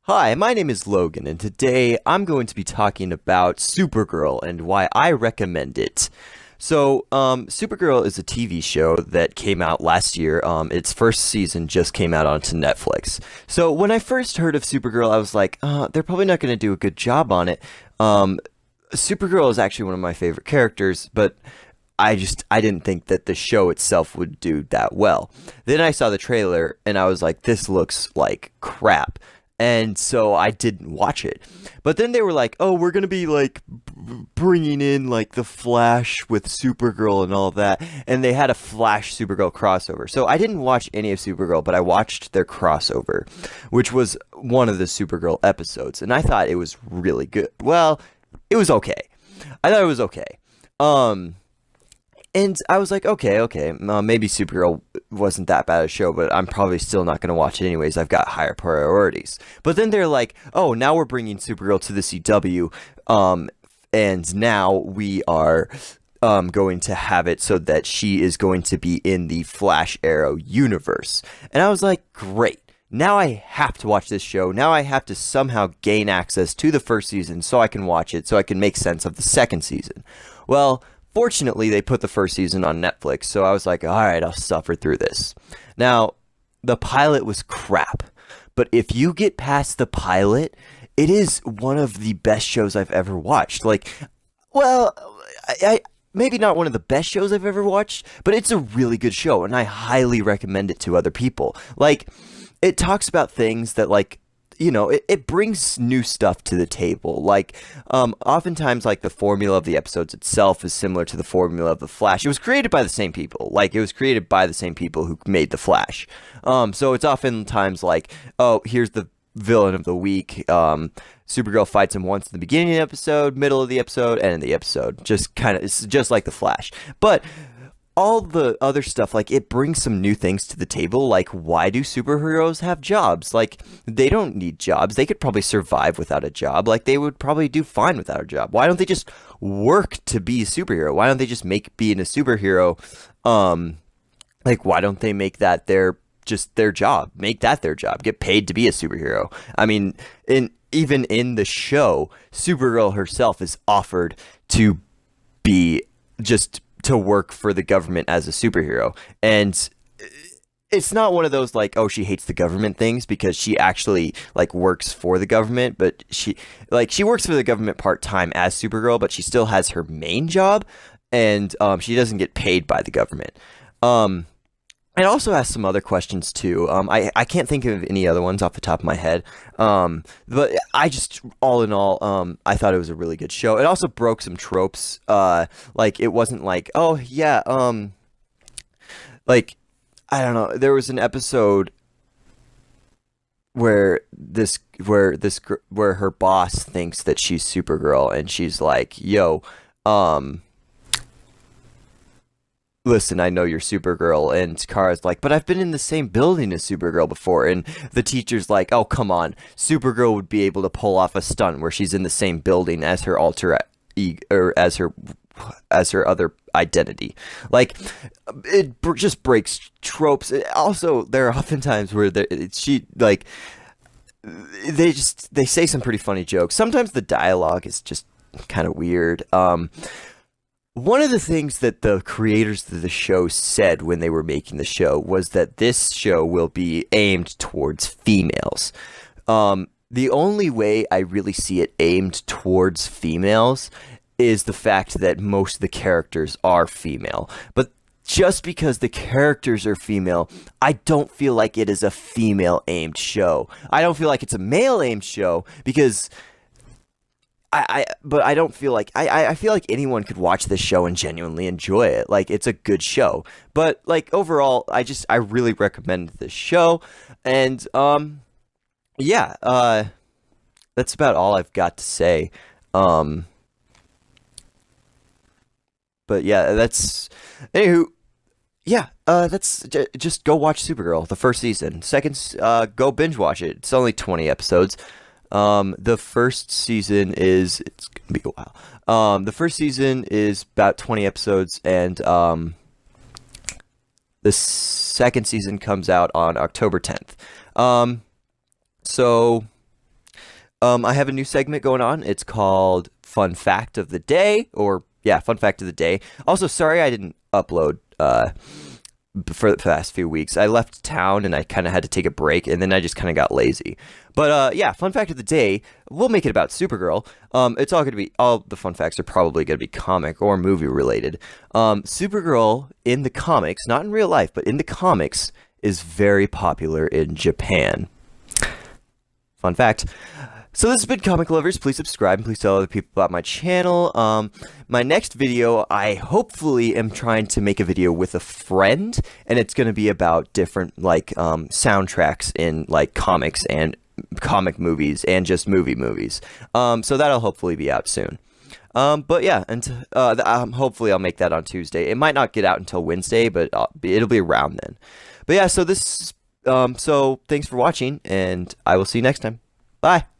Hi, my name is Logan, and today I'm going to be talking about Supergirl and why I recommend it. Supergirl is a TV show that came out last year. Its first season just came out onto Netflix. So when I first heard of Supergirl, I was like, they're probably not going to do a good job on it. Um, Supergirl is actually one of my favorite characters, but I didn't think that the show itself would do that well. Then I saw the trailer and I was like, this looks like crap. And so I didn't watch it. But then they were like, "Oh, we're going to be like bringing in like the Flash with Supergirl and all that." And they had a Flash Supergirl crossover. So I didn't watch any of Supergirl, but I watched their crossover, which was one of the Supergirl episodes, and I thought it was really good. Well, it was okay. I thought it was okay. Um and I was like, okay, maybe Supergirl wasn't that bad a show, but I'm probably still not going to watch it anyways. I've got higher priorities. But then they're like, oh, now we're bringing Supergirl to the CW, and now we are going to have it so that she is going to be in the Flash Arrow universe. And I was like, great. Now I have to watch this show. Now I have to somehow gain access to the first season so I can watch it, so I can make sense of the second season. Well, fortunately, they put the first season on Netflix, so I was like, all right, I'll suffer through this. Now, the pilot was crap, but if you get past the pilot, it is one of the best shows I've ever watched. Well, I maybe not one of the best shows I've ever watched, but it's a really good show, and I highly recommend it to other people. It talks about things that, it brings new stuff to the table. Oftentimes, the formula of the episodes itself is similar to the formula of the Flash. It was created by the same people. It was created by the same people who made the Flash. So it's oftentimes like, oh, here's the villain of the week. Supergirl fights him once in the beginning of the episode, middle of the episode, end of the episode. It's just like the Flash. But all the other stuff, it brings some new things to the table. Why do superheroes have jobs? They don't need jobs. They could probably survive without a job. They would probably do fine without a job. Why don't they just work to be a superhero? Why don't they just make being a superhero, why don't they make that their job? Make that their job. Get paid to be a superhero. I mean, even in the show, Supergirl herself is offered to be just to work for the government as a superhero. And it's not one of those oh, she hates the government things, because she actually works for the government, but she works for the government part-time as Supergirl, but she still has her main job, and she doesn't get paid by the government. It also has some other questions too. I can't think of any other ones off the top of my head. But I just, all in all, I thought it was a really good show. It also broke some tropes. It wasn't oh yeah, I don't know. There was an episode where her boss thinks that she's Supergirl, and she's like, yo, listen, I know you're Supergirl. And Kara's like, but I've been in the same building as Supergirl before. And the teacher's like, oh, come on. Supergirl would be able to pull off a stunt where she's in the same building as her or as her other identity. Just breaks tropes. Also, there are often times where they say some pretty funny jokes. Sometimes the dialogue is just kind of weird. One of the things that the creators of the show said when they were making the show was that this show will be aimed towards females. The only way I really see it aimed towards females is the fact that most of the characters are female. But just because the characters are female, I don't feel like it is a female-aimed show. I don't feel like it's a male-aimed show, because but I don't feel I feel like anyone could watch this show and genuinely enjoy it. It's a good show. But overall, I really recommend this show. And yeah, that's about all I've got to say. But yeah, anywho, yeah, just go watch Supergirl, the first season. Second, go binge watch it. It's only 20 episodes. The first season it's gonna be a while. The first season is about 20 episodes, and the second season comes out on October 10th. So I have a new segment going on. It's called Fun Fact of the Day, or yeah, Fun Fact of the Day. Also, sorry I didn't upload for the past few weeks. I left town and I kind of had to take a break, and then I just kind of got lazy. But yeah, Fun Fact of the Day. We'll make it about Supergirl. It's all going to be, all the fun facts are probably going to be comic or movie related. Supergirl in the comics, not in real life, but in the comics, is very popular in Japan. Fun fact. So this has been Comic Lovers. Please subscribe and please tell other people about my channel. My next video, I hopefully am trying to make a video with a friend, and it's going to be about different soundtracks in like comics and comic movies and just movies. So that'll hopefully be out soon. But yeah, and hopefully I'll make that on Tuesday. It might not get out until Wednesday, but it'll be around then. But yeah, so thanks for watching, and I will see you next time. Bye.